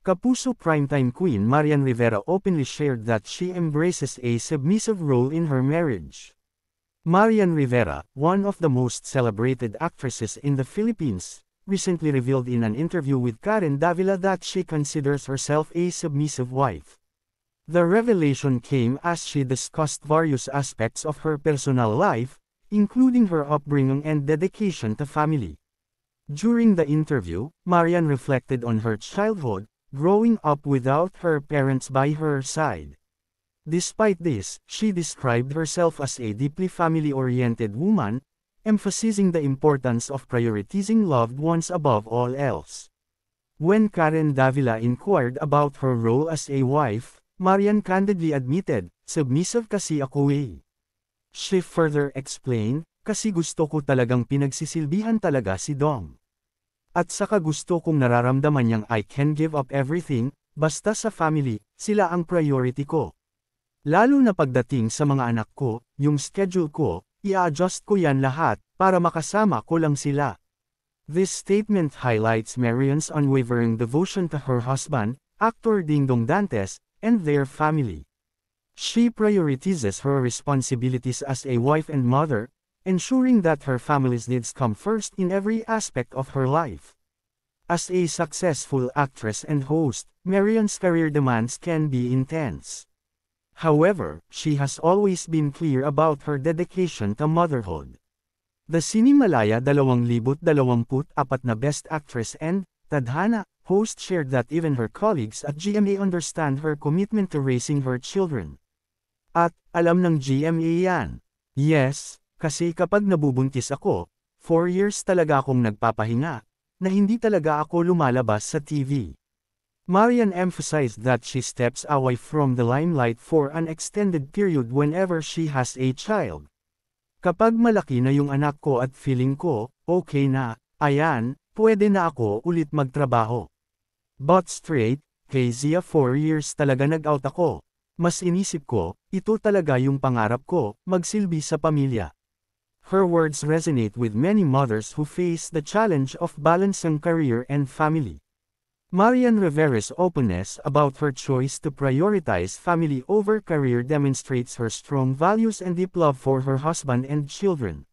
Kapuso primetime queen Marian Rivera openly shared that she embraces a submissive role in her marriage. Marian Rivera, one of the most celebrated actresses in the Philippines, recently revealed in an interview with Karen Davila that she considers herself a submissive wife. The revelation came as she discussed various aspects of her personal life, including her upbringing and dedication to family. During the interview, Marian reflected on her childhood, growing up without her parents by her side. Despite this, she described herself as a deeply family-oriented woman, emphasizing the importance of prioritizing loved ones above all else. When Karen Davila inquired about her role as a wife, Marian candidly admitted, "Submissive kasi ako eh." She further explained, "Kasi gusto ko talagang pinagsisilbihan talaga si Dong. At saka gusto kong nararamdaman niyang I can give up everything, basta sa family, sila ang priority ko. Lalo na pagdating sa mga anak ko, yung schedule ko, i-adjust ko yan lahat, para makasama ko lang sila." This statement highlights Marian's unwavering devotion to her husband, actor Dingdong Dantes, and their family. She prioritizes her responsibilities as a wife and mother, ensuring that her family's needs come first in every aspect of her life. As a successful actress and host, Marian's career demands can be intense. However, she has always been clear about her dedication to motherhood. The Cinemalaya 2024 na Best Actress and Tadhana host shared that even her colleagues at GMA understand her commitment to raising her children. At, alam ng GMA yan. Yes, kasi kapag nabubuntis ako, 4 years talaga akong nagpapahinga, na hindi talaga ako lumalabas sa TV. Marian emphasized that she steps away from the limelight for an extended period whenever she has a child. Kapag malaki na yung anak ko at feeling ko, okay na, ayan, pwede na ako ulit magtrabaho. But straight, kay Zia 4 years talaga nag-out ako. Mas inisip ko, ito talaga yung pangarap ko, magsilbi sa pamilya. Her words resonate with many mothers who face the challenge of balancing career and family. Marian Rivera's openness about her choice to prioritize family over career demonstrates her strong values and deep love for her husband and children.